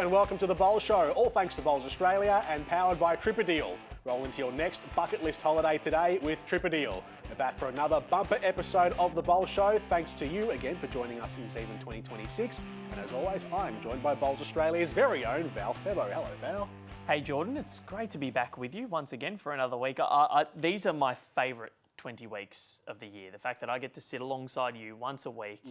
and welcome to The Bowl Show. All thanks to Bowls Australia and powered by Tripadeal. Roll into your next bucket list holiday today with Tripadeal. We're back for another bumper episode of The Bowl Show. Thanks to you again for joining us in season 2026. And as always, I'm joined by Bowls Australia's very own Val Febbo. Hello, Val. Hey, Jordan. It's great to be back with you once again for another week. These are my favourite 20 weeks of the year. The fact that I get to sit alongside you once a week,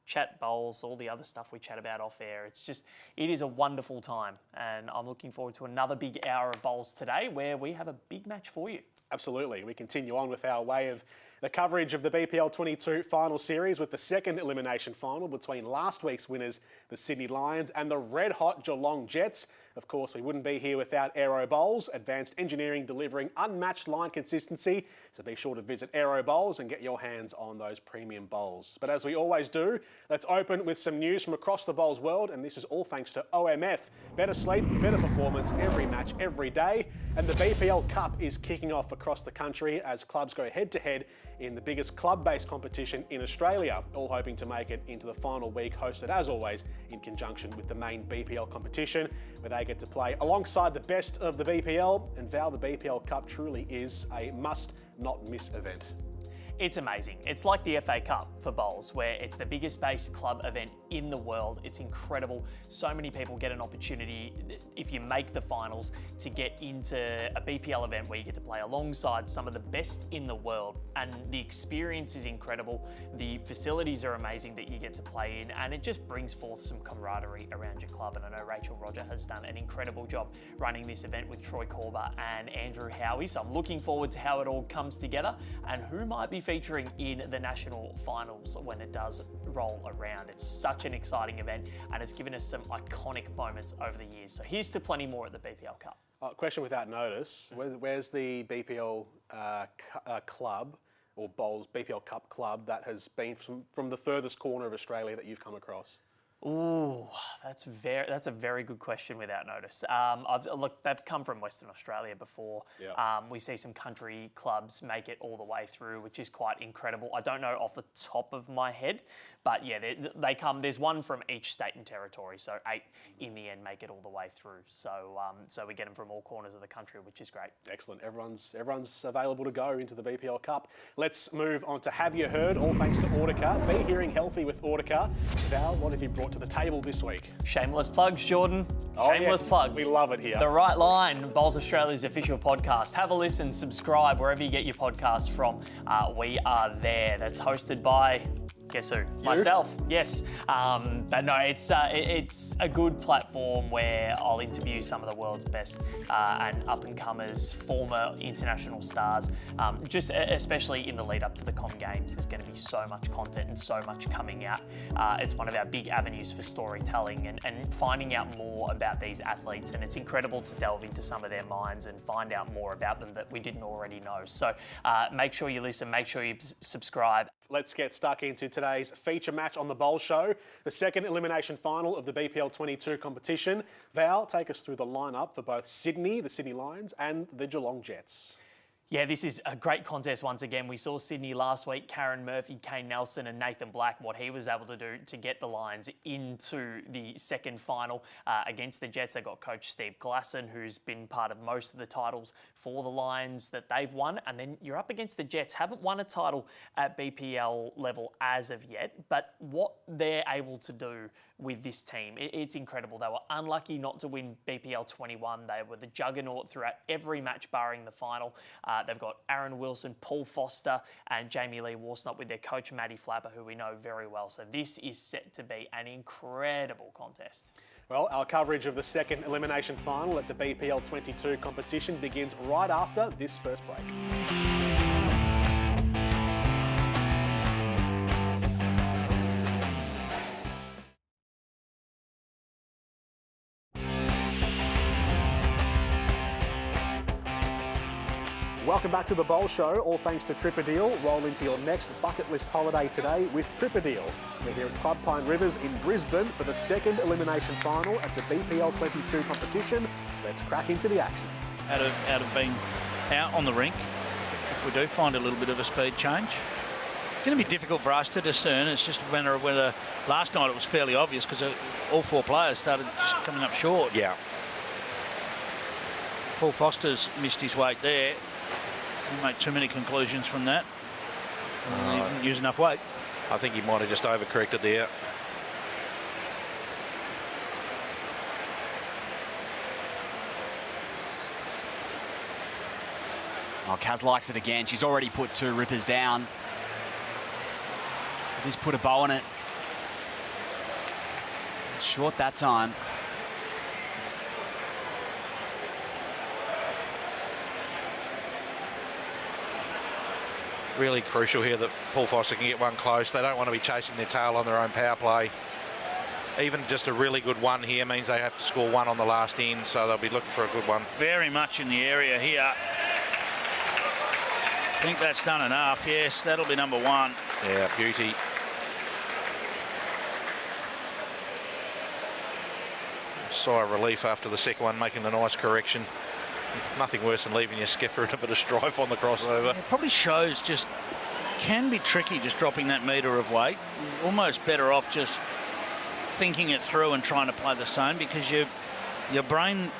chat bowls, all the other stuff we chat about off air. It is a wonderful time, and I'm looking forward to another big hour of bowls today where we have a big match for you. Absolutely. We continue on with our way of the coverage of the BPL 22 final series with the second elimination final between last week's winners, the Sydney Lions, and the red-hot Geelong Jets. Of course, we wouldn't be here without Aero Bowls, advanced engineering delivering unmatched line consistency. So be sure to visit Aero Bowls and get your hands on those premium bowls. But as we always do, let's open with some news from across the bowls world, and this is all thanks to OMF. Better sleep, better performance every match, every day. And the BPL Cup is kicking off across the country as clubs go head-to-head in the biggest club-based competition in Australia, all hoping to make it into the final week, hosted as always in conjunction with the main BPL competition, where they get to play alongside the best of the BPL. And Val, the BPL Cup truly is a must-not-miss event. It's amazing. It's like the FA Cup for bowls, where it's the biggest based club event in the world. It's incredible. So many people get an opportunity, if you make the finals, to get into a BPL event where you get to play alongside some of the best in the world. And the experience is incredible. The facilities are amazing that you get to play in, and it just brings forth some camaraderie around your club. And I know Rachel Roger has done an incredible job running this event with Troy Corber and Andrew Howie. So I'm looking forward to how it all comes together and who might be featuring in the national finals when it does roll around. It's such an exciting event, and it's given us some iconic moments over the years. So here's to plenty more at the BPL Cup. Question without notice, where's the BPL club or Bowls BPL Cup club that has been from the furthest corner of Australia that you've come across? Ooh, that's a very good question without notice. Look, they've come from Western Australia before. Yeah. We see some country clubs make it all the way through, which is quite incredible. I don't know off the top of my head, but yeah, they come. There's one from each state and territory, so 8 in the end make it all the way through. So we get them from all corners of the country, which is great. Excellent. Everyone's available to go into the BPL Cup. Let's move on to Have You Heard? All thanks to Audica. Be hearing healthy with Audica. Val, what have you brought to the table this week? Shameless plugs, Jordan. Shameless plugs. We love it here. The Right Line, Bowls Australia's official podcast. Have a listen, subscribe wherever you get your podcasts from. We are there. That's hosted by... Guess who? You? Myself, yes. But no, it's a good platform where I'll interview some of the world's best and up-and-comers, former international stars, just especially in the lead-up to the Com Games. There's going to be so much content and so much coming out. It's one of our big avenues for storytelling and finding out more about these athletes, and it's incredible to delve into some of their minds and find out more about them that we didn't already know. So make sure you listen, make sure you subscribe. Let's get stuck into today's feature match on the Bowl Show, the second elimination final of the BPL 22 competition. Val, take us through the lineup for both Sydney, the Sydney Lions, and the Geelong Jets. Yeah, this is a great contest once again. We saw Sydney last week, Karen Murphy, Kane Nelson and Nathan Black, what he was able to do to get the Lions into the second final against the Jets. They got coach Steve Glasson, who's been part of most of the titles for the Lions that they've won. And then you're up against the Jets, haven't won a title at BPL level as of yet, but what they're able to do with this team, it's incredible. They were unlucky not to win BPL 21. They were the juggernaut throughout every match barring the final. They've got Aaron Wilson, Paul Foster and Jamie Lee Warsnott with their coach Matty Flapper, who we know very well. So this is set to be an incredible contest. Well, our coverage of the second elimination final at the BPL 22 competition begins right after this first break. Welcome back to the Bowl Show, all thanks to Tripadeal. Roll into your next bucket list holiday today with Tripadeal. We're here at Club Pine Rivers in Brisbane for the second elimination final at the BPL 22 competition. Let's crack into the action. Out of being out on the rink, if we do find a little bit of a speed change, going to be difficult for us to discern. It's just whether last night it was fairly obvious because all 4 players started just coming up short. Yeah. Paul Foster's missed his weight there. Didn't make too many conclusions from that. He didn't use enough weight. I think he might have just overcorrected there. Oh, Kaz likes it again. She's already put 2 rippers down. He's put a bow on it. Short that time. Really crucial here that Paul Foster can get one close. They don't want to be chasing their tail on their own power play. Even just a really good one here means they have to score 1 on the last end, so they'll be looking for a good one. Very much in the area here. I think that's done enough. Yes, that'll be number 1. Yeah, beauty. Sigh of relief after the second one, making a nice correction. Nothing worse than leaving your skipper in a bit of strife on the crossover. It probably shows just can be tricky just dropping that metre of weight. Almost better off just thinking it through and trying to play the same, because your brain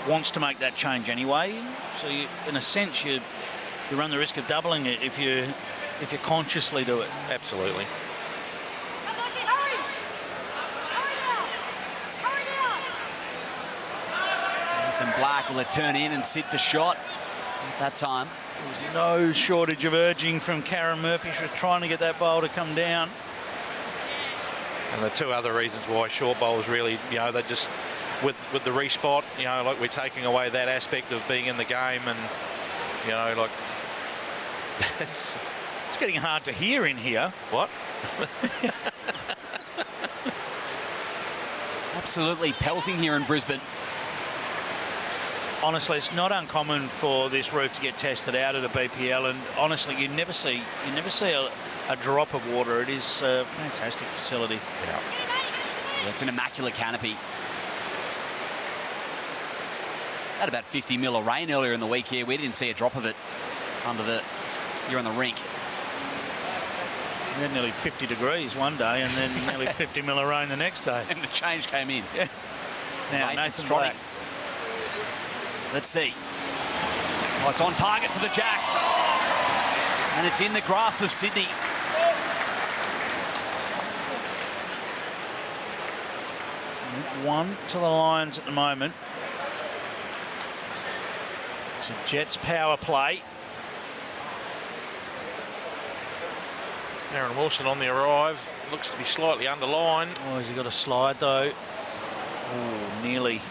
wants to make that change anyway. So you, in a sense, you run the risk of doubling it if you consciously do it. Absolutely. Black, will it turn in and sit for shot at that time? There's no shortage of urging from Karen Murphy. She was trying to get that bowl to come down. And the 2 other reasons why short bowls really, you know, they just, with the respot, you know, like we're taking away that aspect of being in the game, and, you know, like, it's getting hard to hear in here. What? Absolutely pelting here in Brisbane. Honestly, it's not uncommon for this roof to get tested out at a BPL, and honestly, you never see a drop of water. It is a fantastic facility. Yeah, it's an immaculate canopy. Had about 50 mil of rain earlier in the week here. We didn't see a drop of it here on the rink. We had nearly 50 degrees one day, and then nearly 50 mil of rain the next day. And the change came in. Yeah. Now, Nathan Black. Let's see. Oh, it's on target for the jack. And it's in the grasp of Sydney. One to the Lions at the moment. It's a Jets power play. Aaron Wilson on the arrive. Looks to be slightly underlined. Oh, has he got a slide though? Oh, nearly.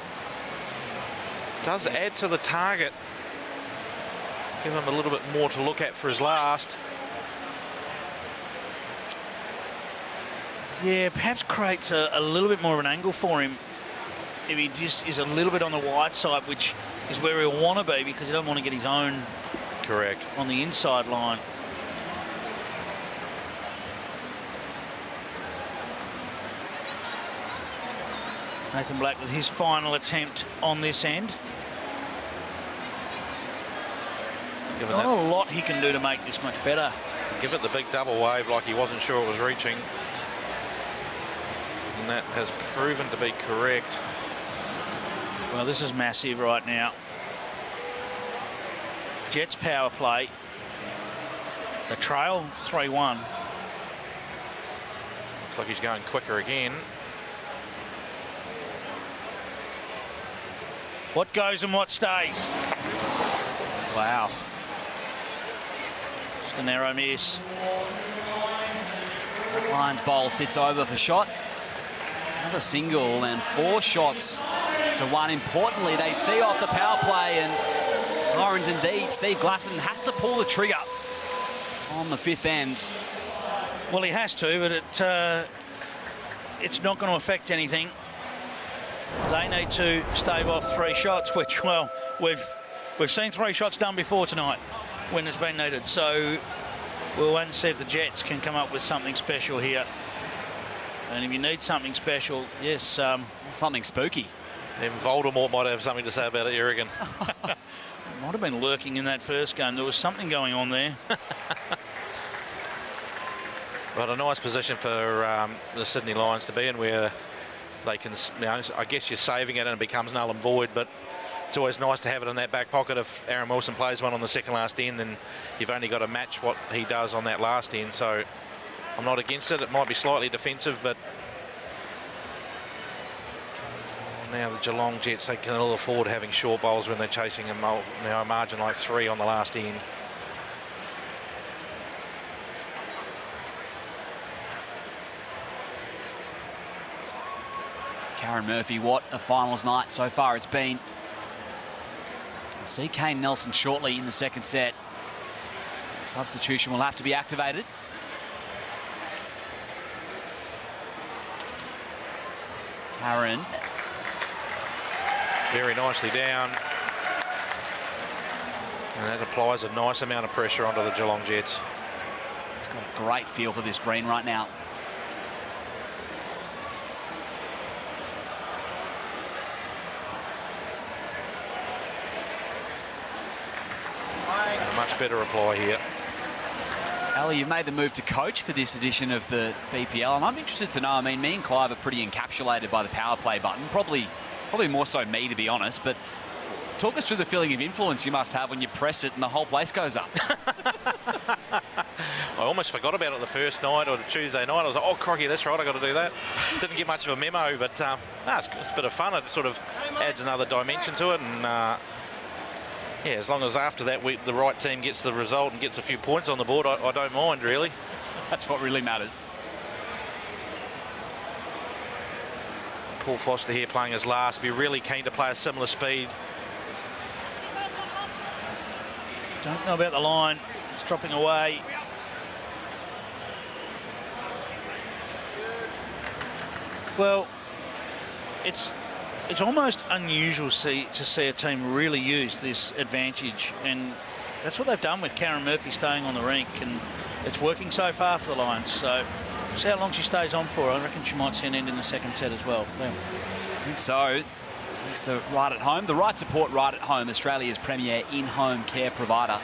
Does add to the target. Give him a little bit more to look at for his last. Yeah, perhaps creates a little bit more of an angle for him if he just is a little bit on the wide side, which is where he'll want to be, because he doesn't want to get his own correct on the inside line. Nathan Black with his final attempt on this end. Not a lot he can do to make this much better. Give it the big double wave like he wasn't sure it was reaching. And that has proven to be correct. Well, this is massive right now. Jets power play. The trail 3-1. Looks like he's going quicker again. What goes and what stays? Wow. Just a narrow miss. Lions bowl sits over for shot. Another single and 4 shots to 1. Importantly, they see off the power play, and Sirens indeed. Steve Glasson has to pull the trigger on the 5th end. Well, he has to, but it's not going to affect anything. They need to stave off 3 shots, which, well, we've seen 3 shots done before tonight when it's been needed. So we'll wait and see if the Jets can come up with something special here. And if you need something special, yes. Something spooky. Then Voldemort might have something to say about it, Irrigan. Might have been lurking in that first game. There was something going on there. But a nice position for the Sydney Lions to be in, where they can, I guess you're saving it and it becomes null and void, but it's always nice to have it in that back pocket. If Aaron Wilson plays one on the second last end, then you've only got to match what he does on that last end. So I'm not against it. It might be slightly defensive, but now the Geelong Jets, they can ill afford having short bowls when they're chasing a margin like 3 on the last end. Karen Murphy, what a finals night so far it's been. We'll see Kane Nelson shortly in the second set. Substitution will have to be activated. Karen. Very nicely down. And that applies a nice amount of pressure onto the Geelong Jets. He's got a great feel for this green right now. A much better reply here. Ali, you've made the move to coach for this edition of the BPL, and I'm interested to know, I mean, me and Clive are pretty encapsulated by the power play button, probably more so me, to be honest, but talk us through the feeling of influence you must have when you press it and the whole place goes up. I almost forgot about it the first night or the Tuesday night. I was like, oh, crikey, that's right, I've got to do that. Didn't get much of a memo, but it's a bit of fun. It sort of adds another dimension to it, and yeah, as long as after that the right team gets the result and gets a few points on the board, I don't mind, really. That's what really matters. Paul Foster here playing his last. Be really keen to play a similar speed. Don't know about the line. It's dropping away. Well, it's almost unusual to see a team really use this advantage, and that's what they've done with Karen Murphy staying on the rink, and it's working so far for the Lions. So see how long she stays on for. I reckon she might see an end in the second set as well. Yeah. I think so. Thanks to Right at Home. The Right Support Right at Home, Australia's premier in-home care provider.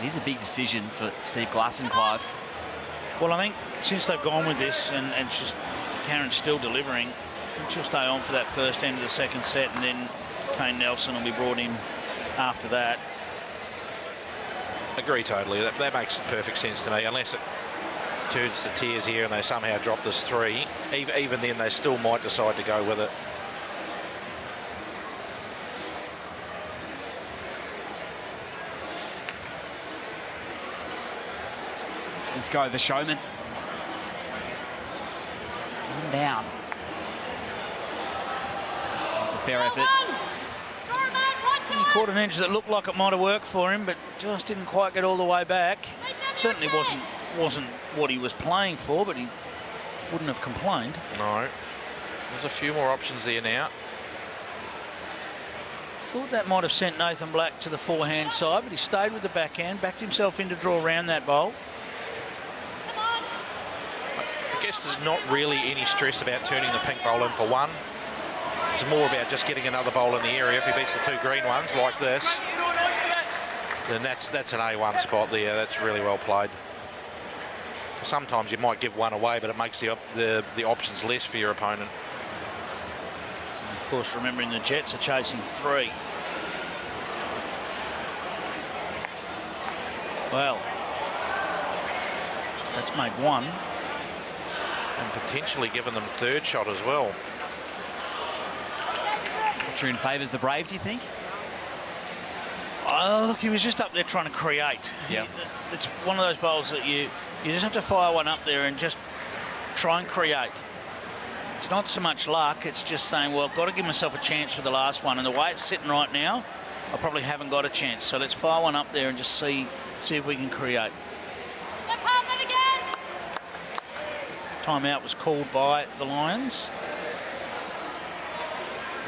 It is a big decision for Steve Glasson, Clive. Well, I think since they've gone with this and Karen's still delivering, I think she'll stay on for that first end of the second set, and then Kane Nelson will be brought in after that. Agree totally. That makes perfect sense to me, unless it turns to tears here and they somehow drop this 3. Even then, they still might decide to go with it. Let's go, the showman. One down. It's a fair effort. He caught an edge that looked like it might have worked for him, but just didn't quite get all the way back. Certainly wasn't what he was playing for, but he wouldn't have complained. No. There's a few more options there now. Thought that might have sent Nathan Black to the forehand side, but he stayed with the backhand, backed himself in to draw around that bowl. I guess there's not really any stress about turning the pink bowl in for 1. It's more about just getting another bowl in the area. If he beats the 2 green ones like this, then that's an A1 spot there. That's really well played. Sometimes you might give 1 away, but it makes the options less for your opponent. And of course, remembering the Jets are chasing 3. Well, that's made 1. And potentially given them 3rd shot as well. Trune favours the Brave, do you think? Oh, look, he was just up there trying to create. Yeah. It's one of those bowls that you just have to fire one up there and just try and create. It's not so much luck, it's just saying, well, I've got to give myself a chance with the last one. And the way it's sitting right now, I probably haven't got a chance. So let's fire one up there and just see if we can create. Timeout was called by the Lions.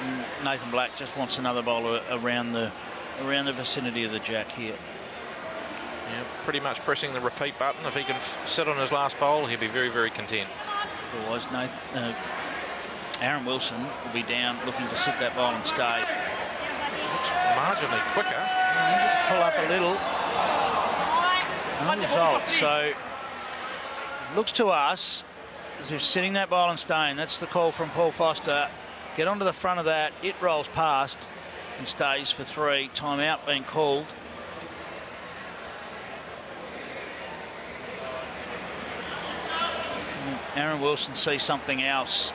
And Nathan Black just wants another bowler around the vicinity of the jack here. Yeah, pretty much pressing the repeat button. If he can sit on his last bowl, he'll be very, very content. Otherwise, Aaron Wilson will be down looking to sit that bowl and stay. Looks marginally quicker. Pull up a little. No result. So Looks to us as if sitting that ball and staying. That's the call from Paul Foster. Get onto the front of that. It rolls past. He stays for 3. Timeout being called. Aaron Wilson sees something else.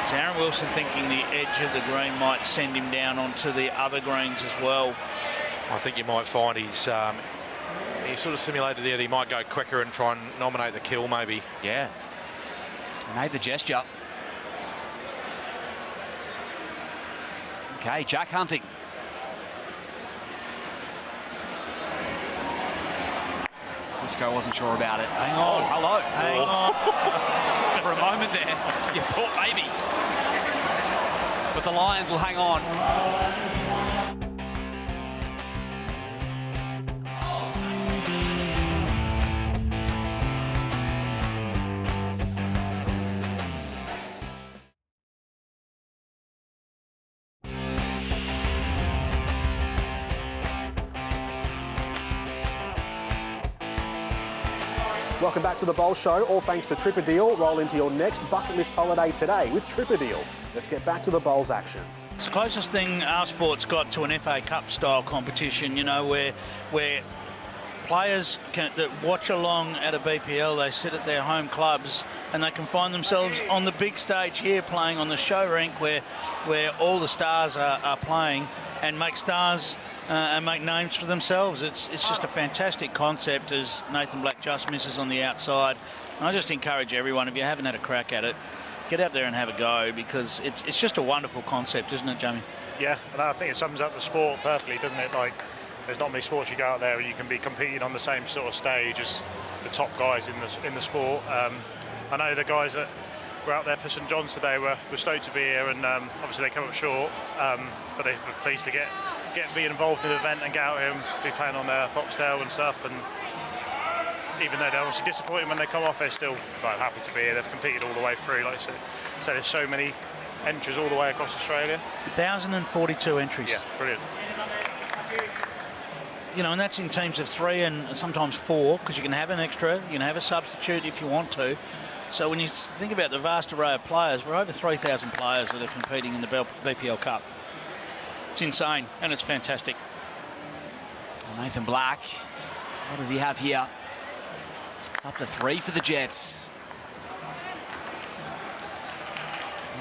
Is Aaron Wilson thinking the edge of the green might send him down onto the other greens as well? I think you might find he sort of simulated that he might go quicker and try and nominate the kill maybe. Yeah. He made the gesture. Okay, Jack hunting. Disco wasn't sure about it. Hang on. Oh, hello. Hang on. For a moment there, you thought maybe. But the Lions will hang on. Welcome back to the Bowl Show, all thanks to Tripper Deal. Roll into your next bucket list holiday today with Tripper Deal. Let's get back to the Bowls action. It's the closest thing our sport's got to an FA Cup style competition, you know, where players that watch along at a BPL, they sit at their home clubs and they can find themselves on the big stage here playing on the show rink where all the stars are playing and make stars and make names for themselves. It's just a fantastic concept, as Nathan Black just misses on the outside. And I just encourage everyone, if you haven't had a crack at it, get out there and have a go, because it's just a wonderful concept, isn't it, Jamie? Yeah, and I think it sums up the sport perfectly, doesn't it? Like, there's not many sports you go out there and you can be competing on the same sort of stage as the top guys in the sport. I know the guys that were out there for St John's today were stoked to be here, and obviously they come up short, but they were pleased to be involved in the event and get out here and be playing on their Foxtel and stuff. And even though they're obviously disappointed when they come off, they're still happy to be here. They've competed all the way through, like I said. So there's so many entries all the way across Australia. 1,042 entries. Yeah, brilliant. You know, and that's in teams of 3 and sometimes 4, because you can have an extra, you can have a substitute if you want to. So when you think about the vast array of players, we're over 3,000 players that are competing in the BPL Cup. It's insane, and it's fantastic. Nathan Black, what does he have here? It's up to 3 for the Jets.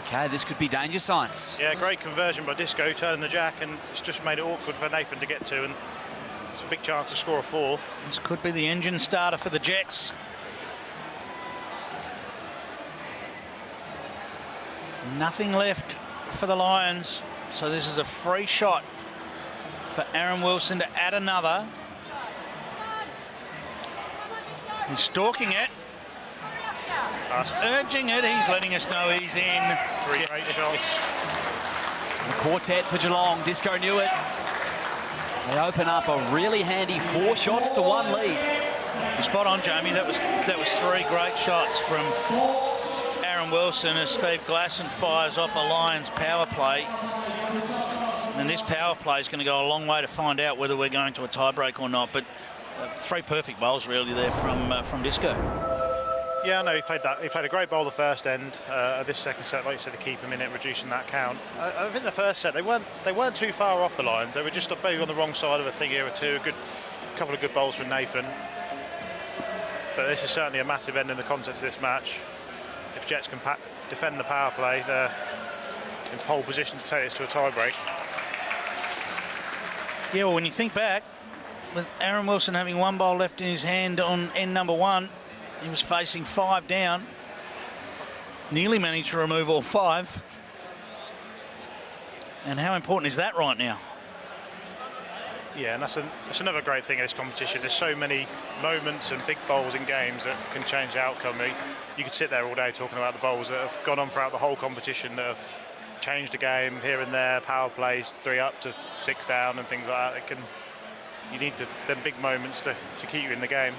Okay, this could be danger signs. Yeah, great conversion by Disco, turning the jack, and it's just made it awkward for Nathan to get to, and it's a big chance to score a 4. This could be the engine starter for the Jets. Nothing left for the Lions, so this is a free shot for Aaron Wilson to add another. He's stalking it. He's urging it. He's letting us know he's in. 3 great shots. The quartet for Geelong. Disco knew it. They open up a really handy 4 shots to 1 lead. You're spot on, Jamie. That was 3 great shots from Aaron Wilson as Steve Glasson fires off a Lions power play. And this power play is going to go a long way to find out whether we're going to a tiebreak or not. But 3 perfect bowls really there from Disco. Yeah, no, he played a great bowl the first end. This second set, like you said, to keep him in it, reducing that count. I think the first set they weren't too far off the Lions. They were just maybe on the wrong side of a thing here or two. A couple of good bowls from Nathan. But this is certainly a massive end in the context of this match. If Jets can defend the power play, they're in pole position to take this to a tiebreak. Yeah, well, when you think back, with Aaron Wilson having 1 bowl left in his hand on end number 1, he was facing 5 down. Nearly managed to remove all 5. And how important is that right now? Yeah, and that's another great thing in this competition. There's so many moments and big bowls in games that can change the outcome. You could sit there all day talking about the bowls that have gone on throughout the whole competition that have changed the game here and there, power plays, 3 up to 6 down and things like that. You need them big moments to keep you in the game.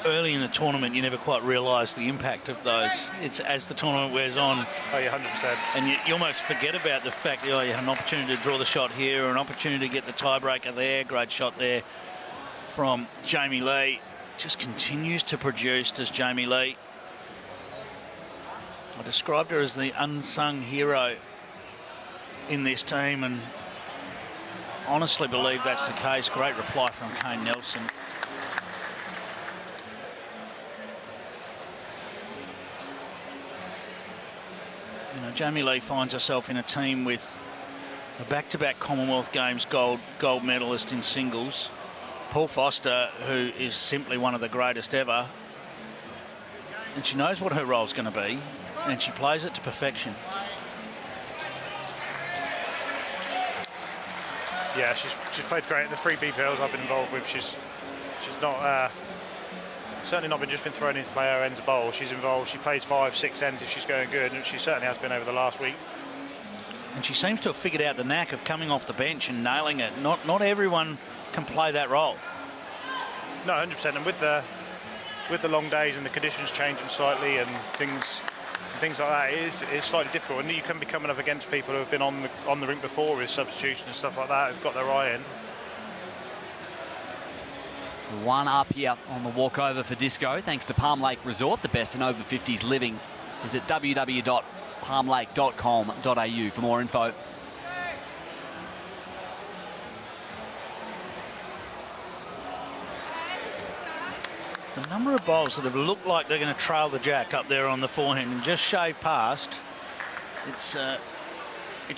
early in the tournament, you never quite realise the impact of those. It's as the tournament wears on. Oh, yeah, 100%. And you almost forget about the fact that you had an opportunity to draw the shot here, or an opportunity to get the tiebreaker there. Great shot there from Jamie Lee. Just continues to produce, does Jamie Lee. I described her as the unsung hero in this team, and honestly believe that's the case. Great reply from Kane Nelson. You know, Jamie Lee finds herself in a team with a back-to-back Commonwealth Games gold medalist in singles, Paul Foster, who is simply one of the greatest ever, and she knows what her role's going to be, and she plays it to perfection. Yeah, she's played great in the 3 BPLs I've been involved with. She's not certainly not just been thrown in to play her ends of bowl. She's involved. She plays 5, 6 ends if she's going good, and she certainly has been over the last week. And she seems to have figured out the knack of coming off the bench and nailing it. Not everyone can play that role. No, 100%. And with the long days and the conditions changing slightly and things like that, it's slightly difficult. And you can be coming up against people who have been on the rink before with substitution and stuff like that, who've got their eye in. So 1 up here on the walkover for Disco, thanks to Palm Lake Resort, the best in over 50s living. Visit www.palmlake.com.au for more info. The number of bowls that have looked like they're going to trail the jack up there on the forehand and just shave past, it's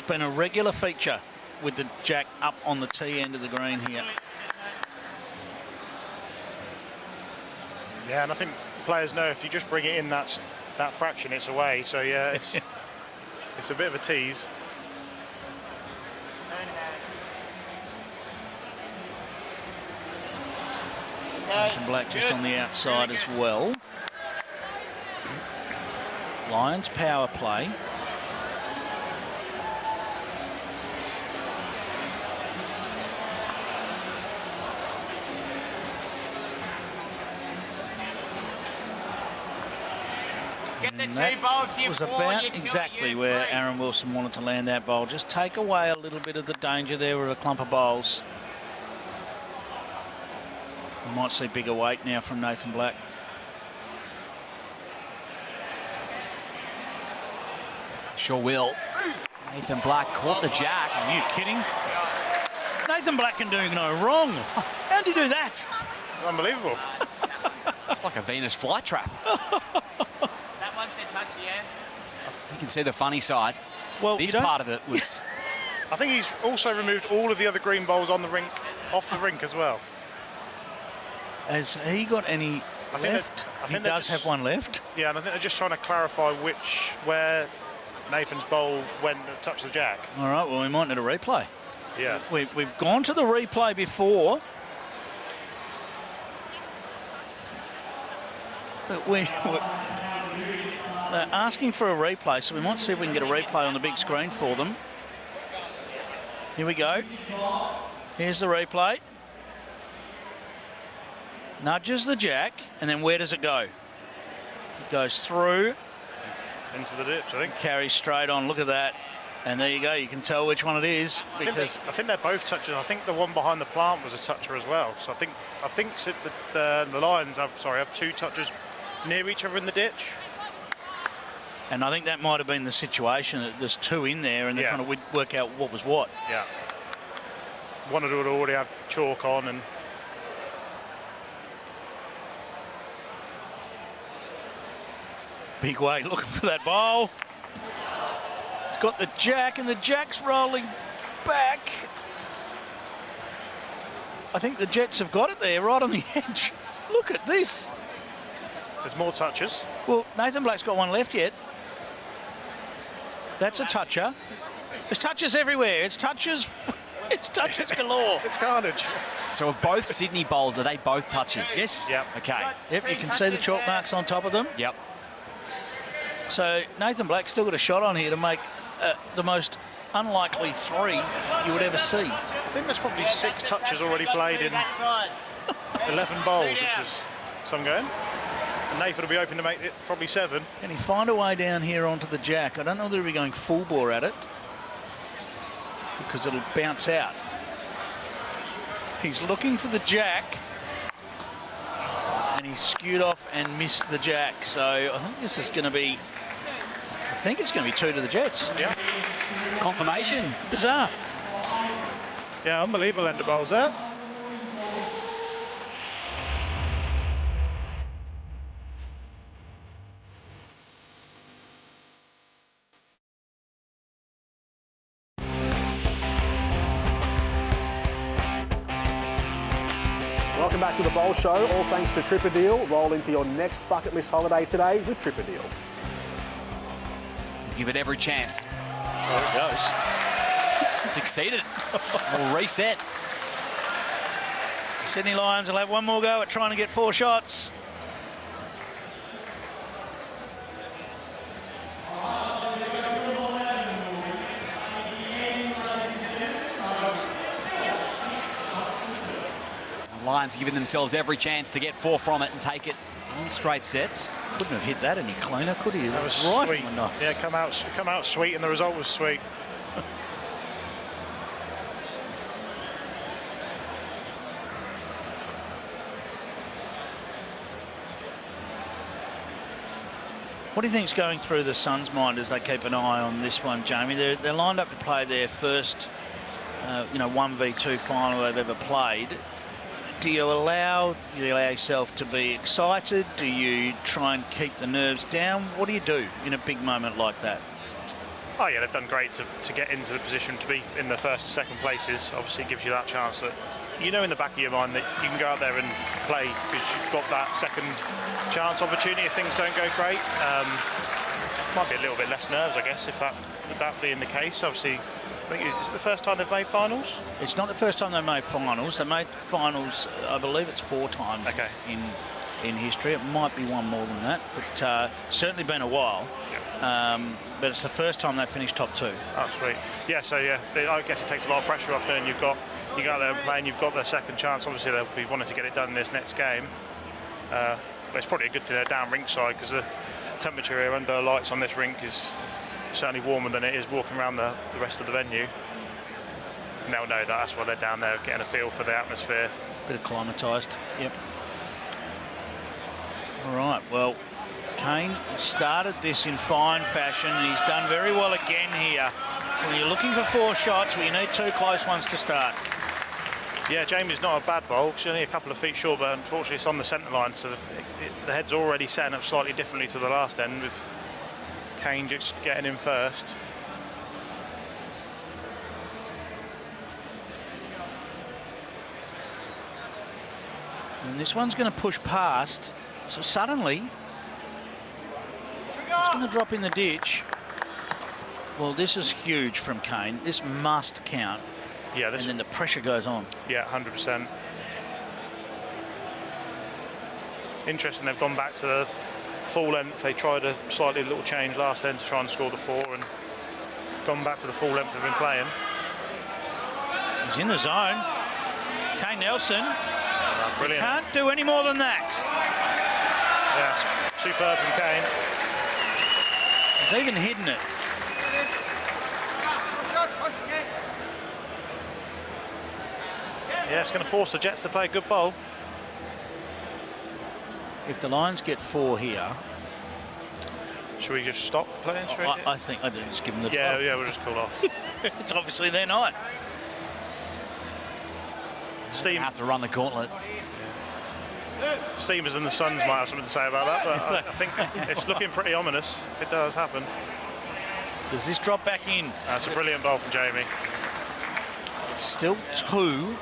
been a regular feature with the jack up on the tee end of the green here. Yeah, and I think players know if you just bring it in that fraction, it's away. So yeah, it's a bit of a tease. Nathan Black just on the outside as well. Lions power play. And that was about exactly where Aaron Wilson wanted to land that bowl. Just take away a little bit of the danger there with a clump of bowls. We might see bigger weight now from Nathan Black. Sure will. Nathan Black caught the jack. Are you kidding? Nathan Black can do no wrong. How'd he do that? Unbelievable. Like a Venus flytrap. That one said touch, yeah. You can see the funny side. Well, This part of it was... I think he's also removed all of the other green bowls on the rink, off the rink as well. Has he got any left? He does have one left. Yeah, and I think they're just trying to clarify where Nathan's bowl went to touch the jack. All right, well, we might need a replay. Yeah. We've gone to the replay before. But they're asking for a replay, so we might see if we can get a replay on the big screen for them. Here we go. Here's the replay. Nudges the jack, and then where does it go? It goes through. Into the ditch, I think. Carries straight on, look at that. And there you go, you can tell which one it is. Because I think they're both touches. I think the one behind the plant was a toucher as well. So I think the Lions have 2 touches near each other in the ditch. And I think that might have been the situation, that there's 2 in there and they're trying to work out what was what. Yeah. One would already have chalk on and... Big weight looking for that bowl. He's got the jack and the jack's rolling back. I think the Jets have got it there, right on the edge. Look at this. There's more touches. Well, Nathan Black's got one left yet. That's a toucher. There's touches everywhere. It's touches. It's touches galore. It's carnage. So are both Sydney bowls, are they both touches? Yes. Yep. Okay. Yep, you can see the chalk marks on top of them. Yep. So Nathan Black's still got a shot on here to make the most unlikely 3 you would ever see. I think there's probably 6 touches already played in 11 bowls, which is Sun going. And Nathan will be open to make it probably 7. Can he find a way down here onto the jack? I don't know whether he'll be going full bore at it because it'll bounce out. He's looking for the jack and he's skewed off and missed the jack. So I think this is going to be, I think it's going to be 2 to the Jets. Yeah. Confirmation. Bizarre. Yeah, unbelievable end of bowls there. Welcome back to the Bowl Show, all thanks to Tripperdeal. Roll into your next bucket list holiday today with Tripperdeal. Give it every chance. There it goes. Succeeded. We'll reset. The Sydney Lions will have one more go at trying to get 4 shots. Lions giving themselves every chance to get 4 from it and take it in straight sets. Couldn't have hit that any cleaner, could he? That was right sweet. on the nose. Yeah, come out sweet, and the result was sweet. What do you think's going through the Suns' mind as they keep an eye on this one, Jamie? They're lined up to play their first, 1v2 final they've ever played. Do you allow yourself to be excited? Do you try and keep the nerves down? What do you do in a big moment like that? Oh yeah, they've done great to get into the position to be in the first and second places. Obviously, it gives you that chance that you know in the back of your mind that you can go out there and play because you've got that second chance opportunity if things don't go great. Might be a little bit less nerves, I guess, if that being the case. Obviously, I think it's the first time they've made finals. It's not the first time they've made finals. They made finals, I believe it's 4 times in history. It might be one more than that, but certainly been a while. Yeah. But it's the first time they finished top 2. Oh, sweet. Yeah, so yeah, I guess it takes a lot of pressure off knowing you go out there and play and you've got their second chance. Obviously, they'll be wanting to get it done in this next game. But it's probably a good thing they're down rink side because the temperature here under the lights on this rink is certainly warmer than it is walking around the rest of the venue. And they'll know that's why they're down there, getting a feel for the atmosphere. Bit acclimatised. Yep. All right, well, Kane started this in fine fashion and he's done very well again here. So when you're looking for 4 shots, well, you need 2 close ones to start. Yeah, Jamie's not a bad bowl. She's only a couple of feet short, but unfortunately it's on the centre line, so the head's already setting up slightly differently to the last end, with Kane just getting in first. And this one's going to push past, so suddenly it's going to drop in the ditch. Well, this is huge from Kane. This must count. Yeah, and then the pressure goes on. Yeah, 100%. Interesting, they've gone back to the full length. They tried a slightly little change last end to try and score the 4 and gone back to the full length they've been playing. He's in the zone. Kane Nelson. Brilliant. Can't do any more than that. Yeah, superb from Kane. He's even hidden it. Yeah, it's going to force the Jets to play a good bowl. If the Lions get 4 here, should we just stop playing? I think I'd just give them the yeah, yeah, we'll just call off. It's obviously their night. Steam have to run the gauntlet. Steamers and the Suns might have something to say about that, but I think it's looking pretty ominous if it does happen. Does this drop back in? That's a brilliant bowl from Jamie. It's still 2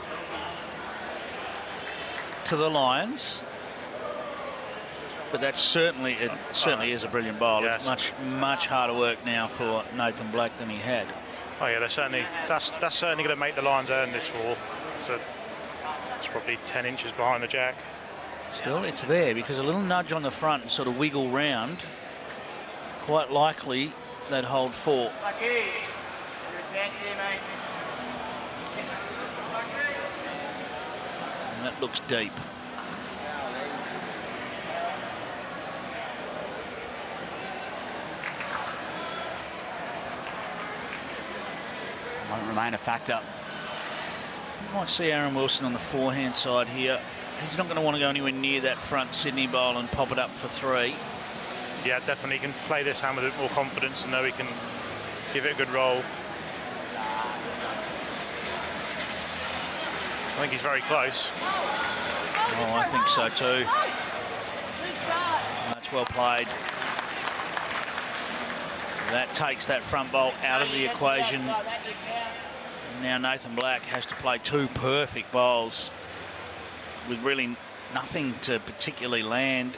to the Lions, but that's certainly is a brilliant bowl. Yes. It's much harder work now for Nathan Black than he had. Oh yeah, that's certainly going to make the Lions earn this 4. So it's probably 10 inches behind the jack. Still, it's there because a little nudge on the front and sort of wiggle round. Quite likely they'd hold 4. And that looks deep. won't remain a factor. Might see Aaron Wilson on the forehand side here. He's not going to want to go anywhere near that front Sydney bowl and pop it up for 3. Yeah, definitely can play this hand with a bit more confidence and know he can give it a good roll. I think he's very close. Oh, I think so too. That's well played. That takes that front bowl out of the equation. Now Nathan Black has to play 2 perfect bowls with really nothing to particularly land.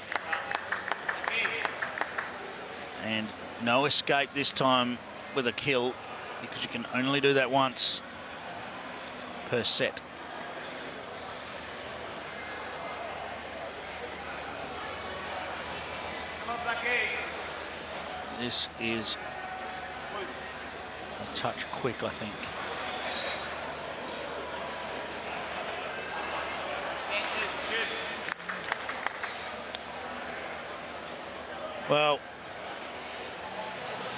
And no escape this time with a kill, because you can only do that once per set. This is a touch quick, I think. Well,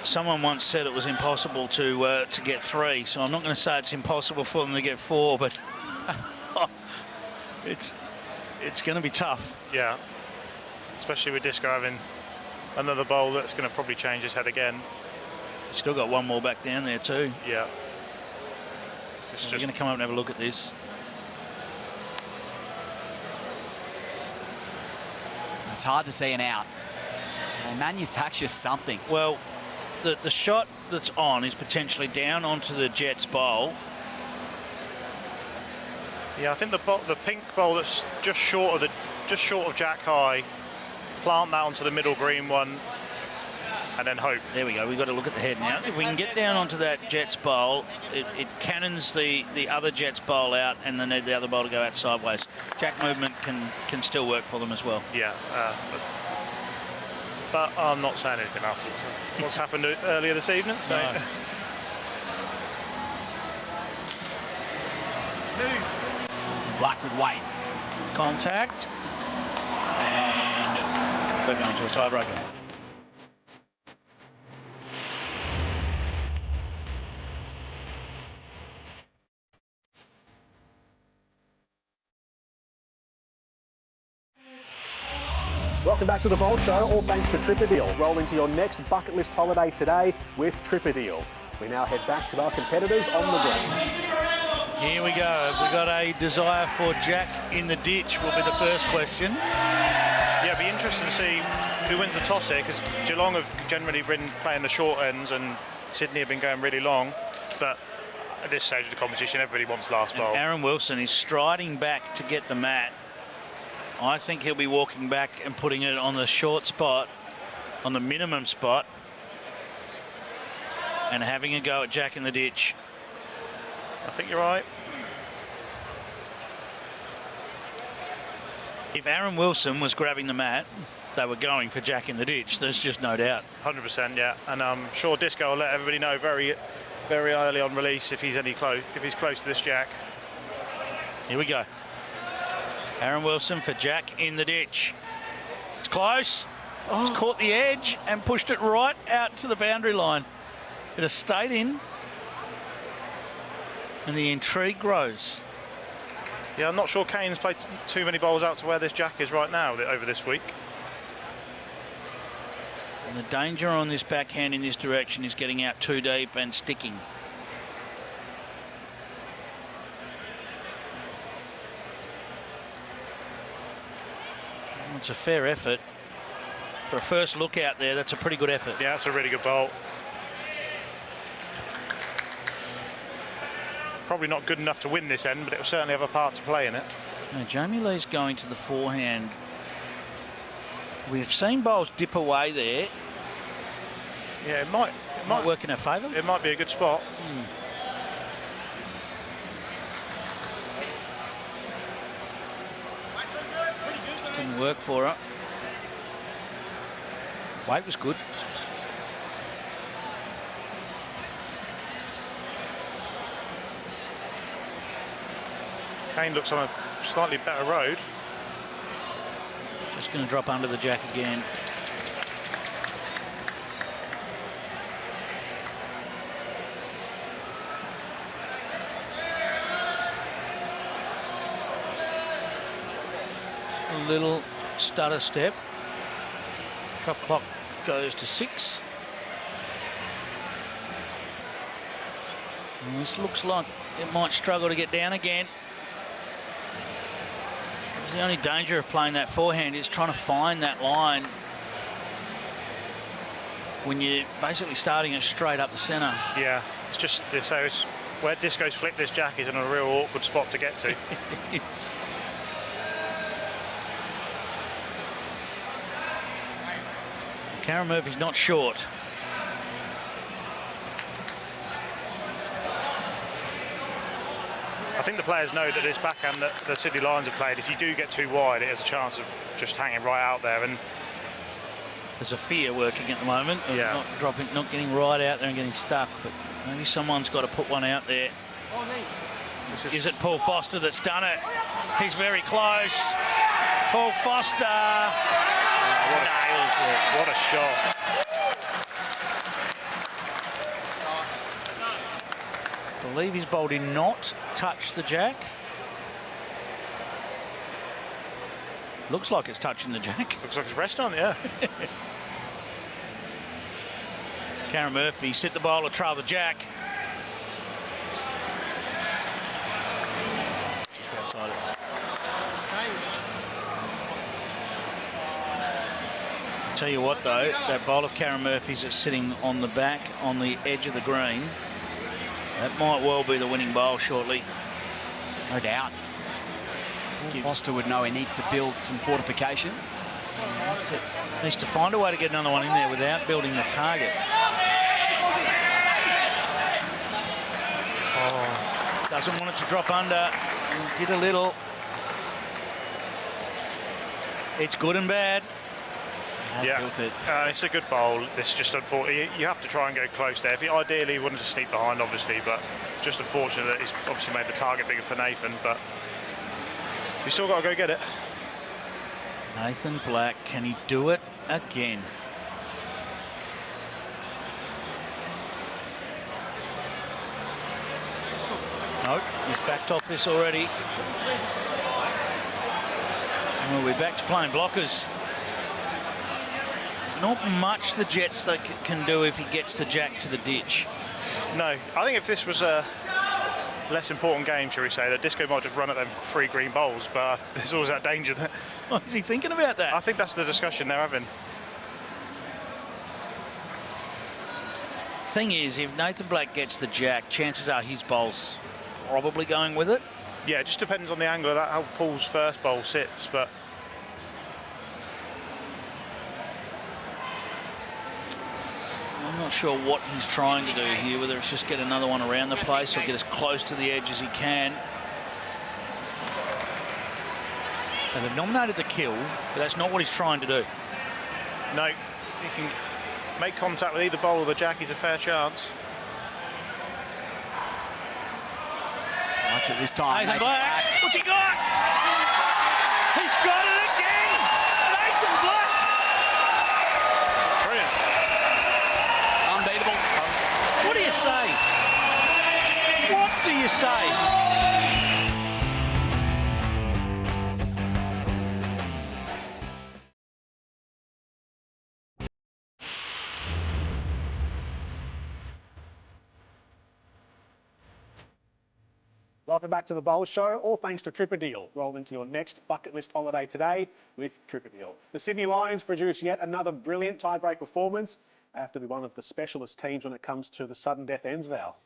someone once said it was impossible to get 3, so I'm not going to say it's impossible for them to get 4, but it's going to be tough. Yeah, especially with Disco having another bowl that's going to probably change his head again. Still got one more back down there too. Yeah. We're going to come up and have a look at this. It's hard to see an out. They manufacture something. Well, the shot that's on is potentially down onto the Jets bowl. Yeah, I think the pink bowl that's just short of Jack High. Plant that onto the middle green one, and then hope. There we go. We've got to look at the head now. If we can get down onto that Jets bowl, it cannons the other Jets bowl out, and then the other bowl to go out sideways. Jack movement can still work for them as well. Yeah, but I'm not saying anything after what's happened earlier this evening. So. No. Black with white. Contact. And we're going to a tiebreaker. Welcome back to the Bowl Show, all thanks to Tripperdeal. Roll into your next bucket list holiday today with Tripperdeal. We now head back to our competitors on the green. Here we go. We've got a desire for Jack in the ditch will be the first question. Yeah, it'd be interesting to see who wins the toss here, because Geelong have generally been playing the short ends and Sydney have been going really long. But at this stage of the competition, everybody wants last bowl. Aaron Wilson is striding back to get the mat. I think he'll be walking back and putting it on the short spot, on the minimum spot, and having a go at Jack in the ditch. I think you're right. If Aaron Wilson was grabbing the mat, they were going for Jack in the ditch. There's just no doubt. 100%, yeah. And I'm sure Disco will let everybody know very, very early on release if he's close to this Jack. Here we go. Aaron Wilson for Jack in the ditch. It's close. Oh. It's caught the edge and pushed it right out to the boundary line. It has stayed in. And the intrigue grows. Yeah, I'm not sure Kane's played too many bowls out to where this Jack is right now over this week. And the danger on this backhand in this direction is getting out too deep and sticking. It's a fair effort. For a first look out there, that's a pretty good effort. Yeah, that's a really good bowl. Probably not good enough to win this end, but it will certainly have a part to play in it. Now, Jamie Lee's going to the forehand. We've seen bowls dip away there. Yeah, it might work in her favour. It might be a good spot. Just didn't work for her. Weight was good. Kane looks on a slightly better road. Just going to drop under the Jack again. little stutter step. Shot clock goes to 6. And this looks like it might struggle to get down again. The only danger of playing that forehand is trying to find that line when you're basically starting it straight up the centre. Yeah, it's just so it's where Disco's flicked this jack is in a real awkward spot to get to. Karen Murphy's not short. I think the players know that this backhand that the Sydney Lions have played, if you do get too wide, it has a chance of just hanging right out there. And there's a fear working at the moment of not dropping, not getting right out there and getting stuck. But maybe someone's got to put one out there. Is it Paul Foster that's done it? He's very close. Paul Foster nails it. What a shot. I believe his ball did not touch the jack. Looks like it's touching the jack. Looks like it's rest on, yeah. Karen Murphy sit the bowler, trail the jack. Just outside it. Tell you what though, that bowl of Karen Murphy's that's sitting on the back, on the edge of the green, that might well be the winning bowl shortly. No doubt. Foster would know he needs to build some fortification. Needs to find a way to get another one in there without building the target. Oh, doesn't want it to drop under. Did a little. It's good and bad. Yeah, built it. It's a good bowl. It's just unfortunate. You have to try and go close there. If he ideally wanted to sneak behind, obviously, but just unfortunate that he's obviously made the target bigger for Nathan, but he's still got to go get it. Nathan Black, can he do it again? No, he's backed off this already. Well, we're back to playing blockers. There's not much the Jets they can do if he gets the jack to the ditch. No, I think if this was a less important game, shall we say, that Disco might just run at them 3 green bowls, but there's always that danger that... What is he thinking about that? I think that's the discussion they're having. Thing is, if Nathan Black gets the jack, chances are his bowl's probably going with it. Yeah, it just depends on the angle of that, how Paul's first bowl sits, but... I'm not sure what he's trying to do here, whether it's just get another one around the place or get as close to the edge as he can. Now, they've nominated the kill, but that's not what he's trying to do. No, he can make contact with either bowl or the jack, he's a fair chance. Likes it this time. Nathan Black, what's he got? He's got it again! Nathan Black! Brilliant. Unbeatable. What do you say? What do you say? Welcome back to the Bowl Show, all thanks to Tripadeal. Roll into your next bucket list holiday today with Tripadeal. The Sydney Lions produce yet another brilliant tiebreak performance. They have to be one of the specialist teams when it comes to the sudden death ends, Val.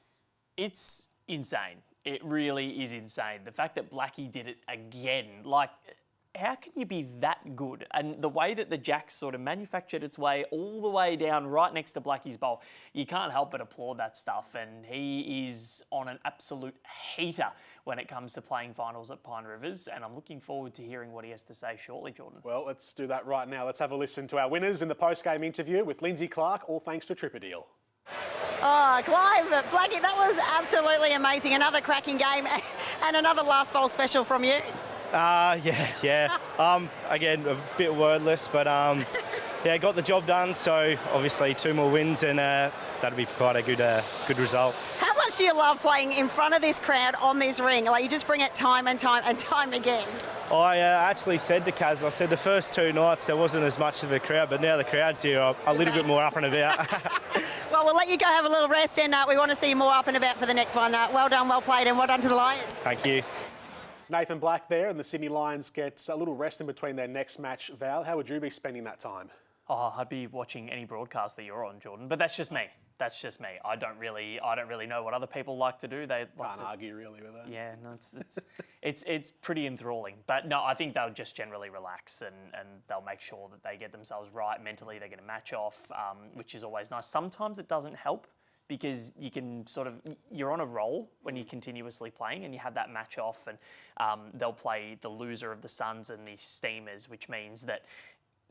It's insane. It really is insane. The fact that Blackie did it again, like, how can you be that good? And the way that the jack sort of manufactured its way all the way down right next to Blackie's bowl, you can't help but applaud that stuff. And he is on an absolute heater when it comes to playing finals at Pine Rivers. And I'm looking forward to hearing what he has to say shortly, Jordan. Well, let's do that right now. Let's have a listen to our winners in the post-game interview with Lindsay Clark, all thanks to Tripadeal. Oh, Clive, Blackie, that was absolutely amazing. Another cracking game and another last bowl special from you. Yeah. Again, a bit wordless, but yeah, got the job done. So obviously 2 more wins, and that'll be quite a good result. How much do you love playing in front of this crowd on this ring? Like, you just bring it time and time again. I actually said to Kaz, I said the first 2 nights there wasn't as much of a crowd, but now the crowd's here, I'm a little bit more up and about. Well, we'll let you go have a little rest, and we want to see you more up and about for the next one. Well done, well played, and well done to the Lions. Thank you. Nathan Black there, and the Sydney Lions get a little rest in between their next match. Val, how would you be spending that time? Oh, I'd be watching any broadcast that you're on, Jordan. But that's just me. That's just me. I don't really know what other people like to do. They like Can't argue really with that. Yeah, no, it's pretty enthralling. But no, I think they'll just generally relax and they'll make sure that they get themselves right mentally. They get a match off, which is always nice. Sometimes it doesn't help because you can you're on a roll when you're continuously playing and you have that match off, and they'll play the loser of the Suns and the Steamers, which means that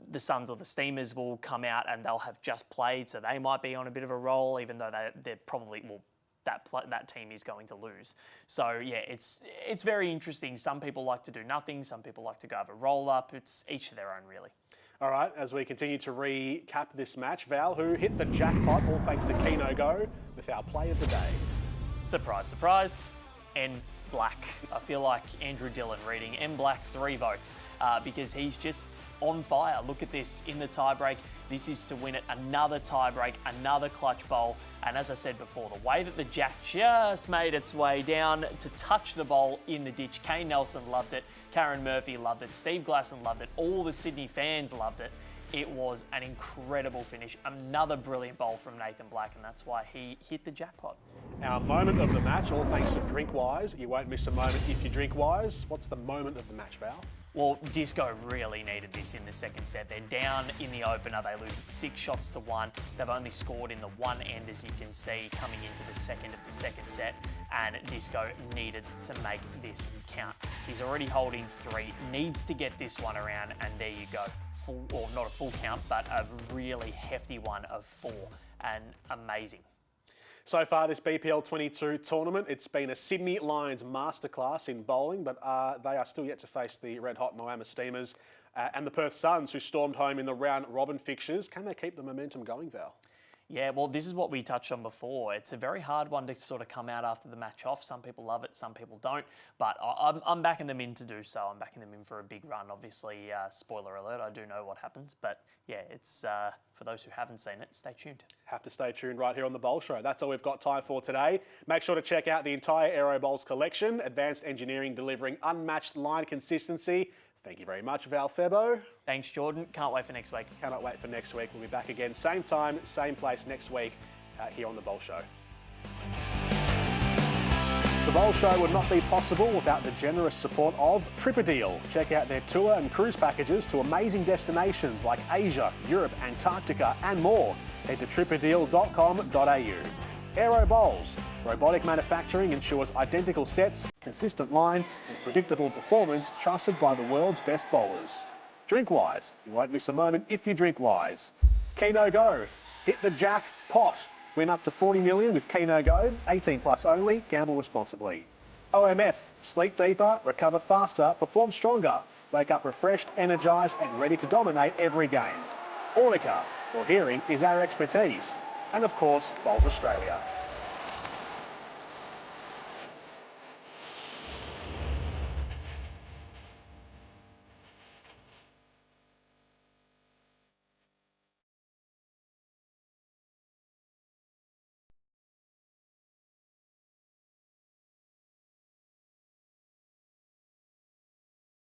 the Suns or the Steamers will come out and they'll have just played, so they might be on a bit of a roll, even though they're probably, well, that team is going to lose. So yeah, it's very interesting. Some people like to do nothing. Some people like to go have a roll up. It's each to their own, really. All right, as we continue to recap this match, Val, who hit the jackpot, all thanks to Keno Go, with our play of the day. Surprise, surprise, and Black. I feel like Andrew Dillon reading M Black 3 votes because he's just on fire. Look at this in the tiebreak. This is to win it. Another tiebreak, another clutch bowl. And as I said before, the way that the jack just made its way down to touch the bowl in the ditch. Kane Nelson loved it. Karen Murphy loved it. Steve Glasson loved it. All the Sydney fans loved it. It was an incredible finish. Another brilliant bowl from Nathan Black, and that's why he hit the jackpot. Our moment of the match, all thanks to Drinkwise. You won't miss a moment if you drink wise. What's the moment of the match, Val? Well, Disco really needed this in the second set. They're down in the opener. They lose 6 shots to 1. They've only scored in the one end, as you can see, coming into the second of the second set. And Disco needed to make this count. He's already holding 3, needs to get this one around, and there you go. Or not a full count, but a really hefty one of 4, and amazing. So far this BPL 22 tournament, it's been a Sydney Lions masterclass in bowling, but they are still yet to face the red-hot Moama Steamers and the Perth Suns, who stormed home in the round-robin fixtures. Can they keep the momentum going, Val? Yeah, well, this is what we touched on before. It's a very hard one to sort of come out after the match off. Some people love it, some people don't. But I'm backing them in to do so. I'm backing them in for a big run. Obviously, spoiler alert, I do know what happens. But yeah, it's for those who haven't seen it, stay tuned. Have to stay tuned right here on The Bowl Show. That's all we've got time for today. Make sure to check out the entire Aero Bowls collection. Advanced engineering delivering unmatched line consistency. Thank you very much, Val Febbo. Thanks, Jordan. Can't wait for next week. Cannot wait for next week. We'll be back again, same time, same place next week here on The Bowl Show. The Bowl Show would not be possible without the generous support of Tripadeal. Check out their tour and cruise packages to amazing destinations like Asia, Europe, Antarctica and more. Head to tripadeal.com.au. Aero Bowls. Robotic manufacturing ensures identical sets, consistent line and predictable performance trusted by the world's best bowlers. Drinkwise. You won't miss a moment if you drink wise. Keno Go. Hit the jackpot. Win up to 40 million with Keno Go. 18 plus only. Gamble responsibly. OMF. Sleep deeper, recover faster, perform stronger. Wake up refreshed, energised and ready to dominate every game. Ornica. Your hearing is our expertise. And of course, Bolt Australia.